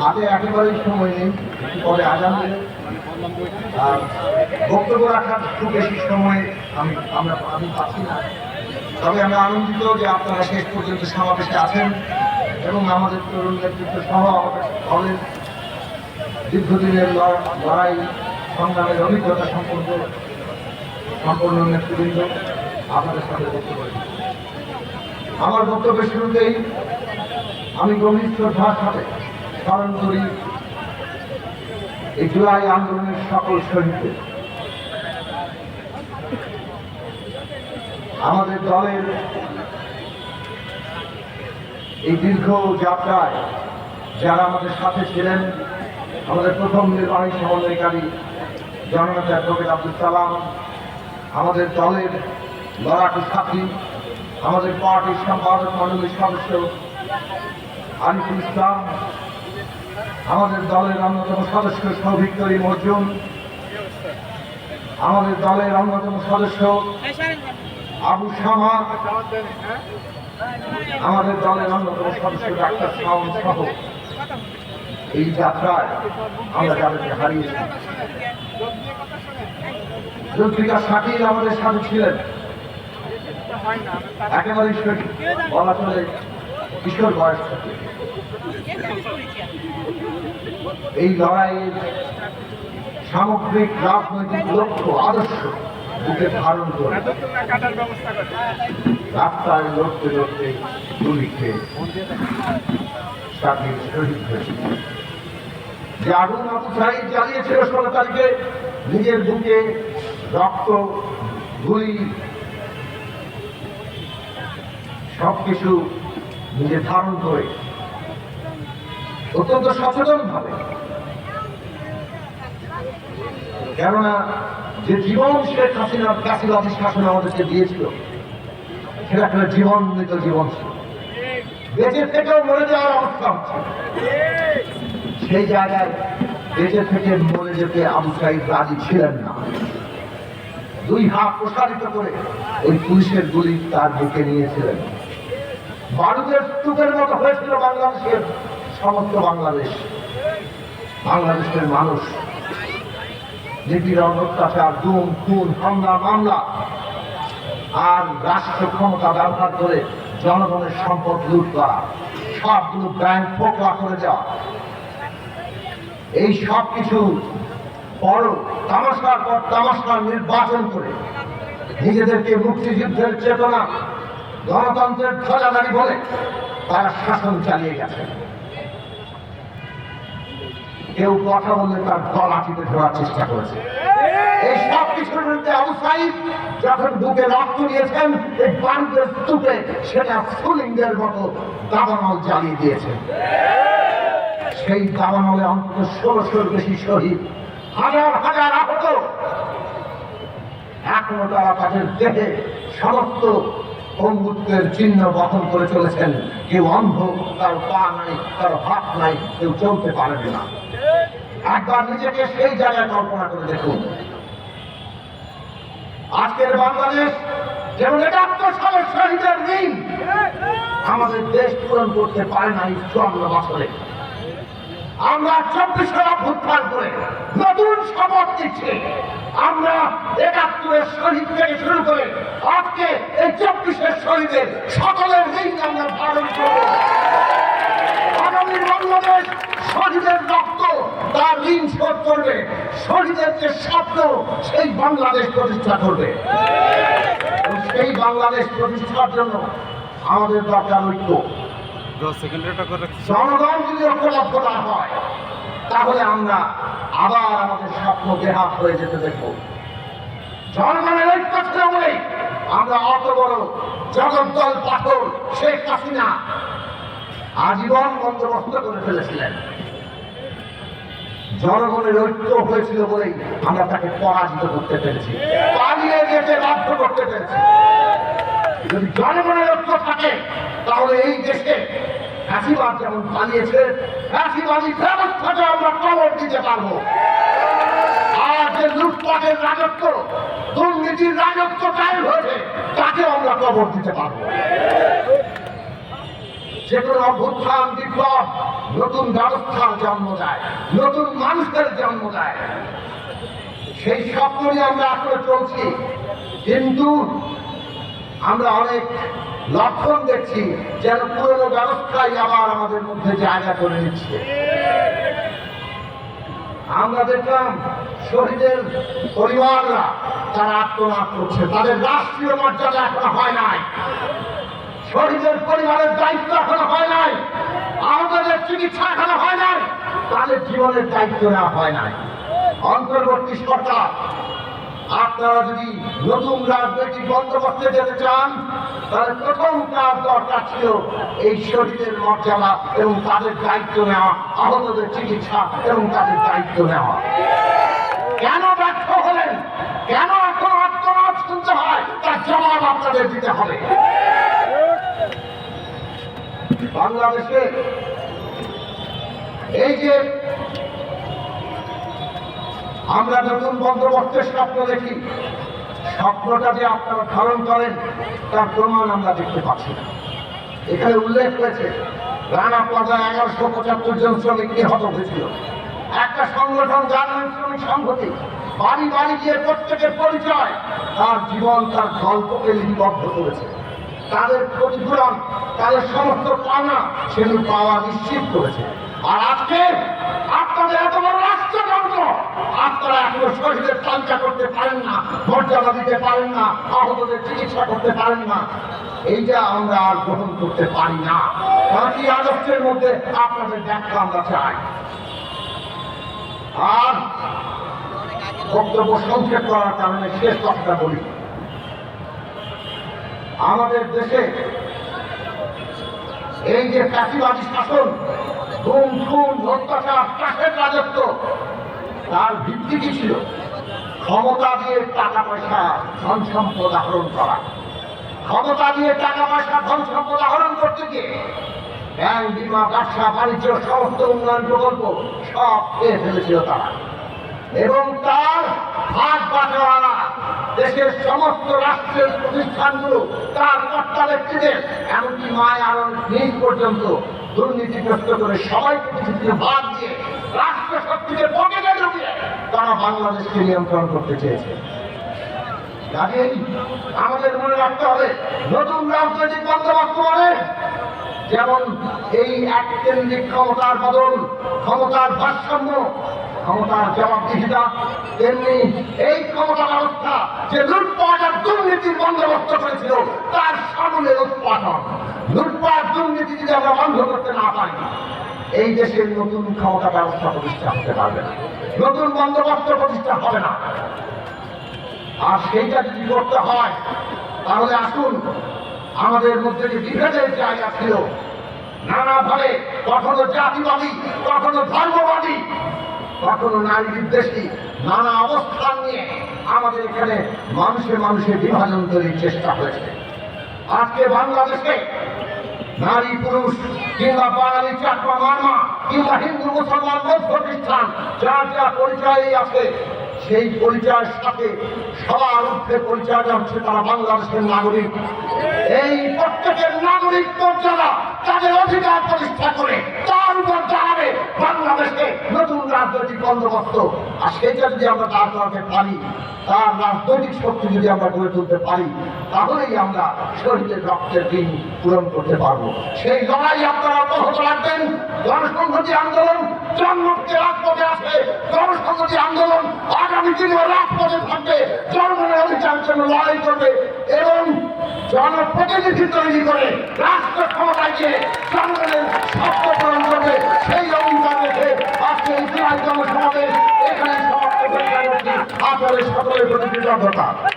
হাতে একেবারেই সময় নেই, পরে আজান দেবে। আর বক্তব্য রাখার খুব বেশি সময় আমি পাচ্ছি না। তবে আমি আনন্দিত যে আপনারা শেষ পর্যন্ত সমাবেশে আছেন এবং আমাদের তরুণ নেতৃত্ব সহ আমাদের দলের দীর্ঘদিনের লড়াই সংগ্রামের অভিজ্ঞতা সম্পন্ন নেতৃবৃন্দ আপনাদের সাথে বক্তব্য করি। আমার বক্তব্যের শুরুতেই আমি গভীর শ্রদ্ধার সাথে স্মরণ করি এই জুলাই আন্দোলনের সকল শহীদদের। আমাদের দলের এই দীর্ঘ যাত্রায় যারা আমাদের সাথে ছিলেন, আমাদের প্রথম নির্বাহী সমন্বয়কারী জননেতা অ্যাডভোকেট আব্দুল সালাম, আমাদের দলের লড়াকু সাথী, আমাদের পার্টির সম্পাদক মণ্ডলীর সদস্য আরিফুল ইসলাম, আমাদের দলের অন্যতম সদস্য সৌভিক করিম অর্জুন, আমাদের দলের অন্যতম সদস্য আবু শামা, আমাদের দলের অন্যতম সদস্য ডাক্তার শাওন সহ এই যাত্রায় আমরা যাদেরকে হারিয়েছি। জুলফিকার শাকিল আমাদের সাথে ছিলেন, একেবারে বলা চলে কিশোর বয়স থেকে এই লড়াইয়ের সামগ্রিক রাজনৈতিক লক্ষ্য আদর্শ বুকে ধারণ করে রাস্তায় লড়তে লড়তে গুলি খেয়ে শাকিল শহীদ হয়েছে। যে আগুন আবু সাঈদ জ্বালিয়েছিল 16 তারিখে, নিজের বুকে রক্ত, গুলি সবকিছু নিজে ধারণ করে অত্যন্ত সচেতন ভাবে, কেননা যে জীবন শেখ হাসিনার ফ্যাসিবাদী শাসন আমাদেরকে দিয়েছিল সেটা একটা জীবন মৃত জীবন ছিল, বেঁচে থেকেও মরে যাওয়ার অবস্থা হচ্ছে। সেই জায়গায় বেঁচে থেকে মরে যেতে আবু সাঈদ রাজি ছিলেন না। 2 হাত প্রসারিত করে ওই পুলিশের গুলি তার বুকে নিয়েছিলেন। বারুদের স্তূপের মতো হয়েছিল বাংলাদেশের সমস্ত বাংলাদেশের মানুষ। নিপীড়ন, অত্যাচার, গুম, খুন, হামলা, মামলা আর রাষ্ট্র ক্ষমতা ব্যবহার করে জনগণের সম্পদ লুট করা, সবগুলো ব্যাংক ফোকলা করে যাওয়া, এই সব কিছু বড় তামাশার পর তামাশার নির্বাচন করে নিজেদেরকে মুক্তিযুদ্ধের চেতনা, গণতন্ত্রের ধ্বজাধারী বলে তারা শাসন চালিয়ে গেছে। কেউ কথা বললে তার গলা টিপে ধরার চেষ্টা করেছে। এই সব কিছুর মধ্যে আবু সাঈদ যখন বুকে রক্ত দিয়েছেন, এই বারুদের স্তূপে সেটা স্ফুলিঙ্গের মতো দাবানল জ্বালিয়ে দিয়েছে। সেই দাবানলে অন্তত 1600-র বেশি শহীদ, হাজার হাজার আহত। এখনো তারা তাদের দেহে সমস্ত বন্ধুত্বের চিহ্ন বহন করে চলেছেন। কেউ অন্ধ, কারো পা নাই, কারো হাত নাই, কেউ চলতে পারবে না। একবার নিজেকে সেই জায়গায় কল্পনা করে দেখুন। আজকের বাংলাদেশ যেমন ৭১ সালের শহীদের ঋণ আমাদের দেশ পূরণ করতে পারে না। ৫৪ বছরে আমরা ২৪ অভ্যুত্থান করে নতুন শপথ নিচ্ছি। আমরা ৭১-এর শহীদ থেকে শুরু করে আজকে এই ২৪-এর শহীদের সকলের ঋণ আমরা পালন করব। আগামী বাংলাদেশ শহীদের রক্ত তার ঋণ শোধ করবে। শহীদের যে স্বপ্ন, সেই বাংলাদেশ প্রতিষ্ঠা করবে। সেই বাংলাদেশ প্রতিষ্ঠার জন্য আমাদের দরকার ঐক্য। জনগণ যদি ঐক্যবদ্ধ না হয়, তাহলে আমরা আবার আমাদের স্বপ্ন বেহাত হয়ে যেতে দেখব। জনগণের ঐক্য ছিল বলেই আমরা অত বড় জগদ্দল পাথর শেখ হাসিনা আজীবন বন্দোবস্ত করে ফেলেছিলেন। জনগণের ঐক্য হয়েছিল বলেই আমরা তাকে পরাজিত করতে পেরেছি, পালিয়ে যেতে বাধ্য করতে পেরেছি। যদি জনগণের ঐক্য থাকে, তাহলে এই দেশে ফ্যাসিবাদ যেমন পালিয়েছে, ফ্যাসিবাদী ব্যবস্থাকে আমরা কবর দিতে পারবো। আর যে লুটপাটের রাজত্ব, দুর্নীতি দুর্নীতির রাজত্ব কায়েম হয়েছে তাকে আমরা কবর দিতে পারবো। যে কোনো অভ্যুত্থান বিপ্লব নতুন ব্যবস্থার জন্ম দেয়, নতুন মানুষের জন্ম দেয়। সেই স্বপ্ন নিয়ে আমরা এখনো চলছি, কিন্তু আমরা অনেক লক্ষণ দেখছি যেন পুরনো ব্যবস্থাই আবার আমাদের মধ্যে জায়গা করে নিচ্ছে। আমরা দেখলাম শহীদের পরিবাররা তারা আত্মনাদ করছে, তাদের রাষ্ট্রীয় মর্যাদা এখনো হয় নাই, শহীদের পরিবারের দায়িত্ব এখনো হয় নাই, আহতদের চিকিৎসা এখনো হয় নাই, তাদের জীবনের দায়িত্ব নেওয়া হয় নাই। অন্তর্বর্তী সরকার, আপনারা যদি নতুন রাজনৈতিক বন্দোবস্তে যেতে চান তাহলে প্রথম কাজ দরকার ছিল এই শহীদের মর্যাদা এবং তাদের দায়িত্ব নেওয়া, আহতদের চিকিৎসা এবং তাদের দায়িত্ব নেওয়া। কেন ব্যর্থ হলেন, কেন এখন আত্মনাদ শুনতে হয়, তার জবাব আপনাদের দিতে হবে। বাংলাদেশে এই যে আমরা নতুন বন্দোবস্তের স্বপ্ন দেখি, স্বপ্নটা যে আপনারা ধারণ করেন তার প্রমাণ আমরা দেখতে পাচ্ছি না। এখানে উল্লেখ হয়েছে রানা প্লাজায় 1175 জন শ্রমিক নিহত হয়েছিল। একটা সংগঠন গার্মেন্টস শ্রমিক সংহতি বাড়ি বাড়ি গিয়ে প্রত্যেকের পরিচয়, তার জীবন, তার গল্পকে লিপিবদ্ধ করেছে। তাদের ক্ষতিপূরণ, তাদের সমস্ত পাওনা সেগুলো পাওয়া নিশ্চিত করেছে। আর আজকে আপনাদের এত বড় রাষ্ট্রযন্ত্র, আপনারা এখনো শহীদের তালিকা করতে পারেন না, মর্যাদা দিতে পারেন না, আহতদের চিকিৎসা করতে পারেন না। এইটা আমরা আর গ্রহণ করতে পারি না। বাকি আদর্শের মধ্যে আপনাদের ব্যাখ্যা আমরা চাই। আর বক্তব্য সংক্ষেপ করার কারণে শেষ কথাটা বলি, আমাদের দেশে এই যে ফ্যাসিবাদী শাসন, খুন খুন অত্যাচার, চাষের রাজত্ব, তার ভিত্তি কি ছিল? ক্ষমতা দিয়ে টাকা পয়সা ধন সম্পদ আহরণ করা। ক্ষমতা দিয়ে টাকা পয়সা ধন সম্পদ আহরণ করতে গিয়ে ব্যাংক, বিমা, ব্যবসা বাণিজ্য, সমস্ত উন্নয়ন প্রকল্প সব খেয়ে ফেলেছিল তারা। এবং তার ভাগ বাটোয়ারা দেশের সমস্ত রাষ্ট্রের প্রতিষ্ঠানগুলো, তার কর্তা ব্যক্তিদের, এমনকি মায় আরো নিজ পর্যন্ত দুর্নীতিগ্রস্ত করে সবাইকে কিছু কিছু ভাগ দিয়ে রাষ্ট্র শক্তিকে পকেটে ঢুকিয়ে তারা বাংলাদেশকে নিয়ন্ত্রণ করতে চেয়েছে। কাজেই আমাদের মনে রাখতে হবে, নতুন রাজনৈতিক বন্দোবস্ত মানে যেমন এই এককেন্দ্রিক ক্ষমতার বদল, ক্ষমতার ভারসাম্য, ক্ষমতার জবাবদিহিতা, তেমনি এই ক্ষমতা ব্যবস্থা যে লুটপাট আর দুর্নীতির বন্দোবস্ত করেছিল তার সামনে উৎপাদন। লুটপাট দুর্নীতি যদি আমরা বন্ধ করতে না পারি, এই দেশের নতুন ক্ষমতা ব্যবস্থা প্রতিষ্ঠা হতে পারবে না, নতুন বন্দোবস্ত প্রতিষ্ঠা হবে না। আর সেইটা যদি করতে হয় তাহলে আসুন, আমাদের মধ্যে যে বিভেদের জায়গা ছিল নানাভাবে, কখনো জাতিবাদী, কখনো ধর্মবাদী, কখনো নারী বিদ্বেষী, নানা অবস্থান নিয়ে আমাদের এখানে মানুষে মানুষে বিভাজন তৈরির চেষ্টা হয়েছে। আজকে বাংলাদেশে নারী পুরুষ কিংবা বাঙালি চাকমা মারমা কিংবা হিন্দু মুসলমান বৌদ্ধ খ্রিস্টান যার যা পরিচয়ই আছে, সেই পরিচয়ের সাথে সবার ঊর্ধ্বে পরিচয়টা হচ্ছে তারা বাংলাদেশের নাগরিক। এই প্রত্যেকের নাগরিক মর্যাদা, তাদের অধিকার প্রতিষ্ঠা করে তার উপর দাঁড়াবে বাংলাদেশে নতুন রাজনৈতিক বন্দোবস্ত। আর সেটা যদি আমরা দাঁড় করাতে পারি, তার রাজনৈতিক শক্তি যদি আমরা গড়ে তুলতে পারি, তাহলেই আমরা শহীদের রক্তের ঋণ পূরণ করতে পারবো। সেই লড়াই আপনারা অব্যাহত রাখবেন। গণসংহতি আন্দোলন জন্মকে রাজপথে আছে, গণসংহতি আন্দোলন আগামী দিনে রাজপথে থাকবে, জনগণের অধিকারের জন্য লড়াই করবে এবং জনপ্রতিনিধি তৈরি করে রাষ্ট্র ক্ষমতায় গিয়ে জনগণের স্বপ্ন পূরণ করবে। সেই অঙ্গীকার রেখে আজকে এই জনসমাবেশ এখানে সমাপ্ত করে আপনাদের সকলের প্রতি কৃতজ্ঞতা।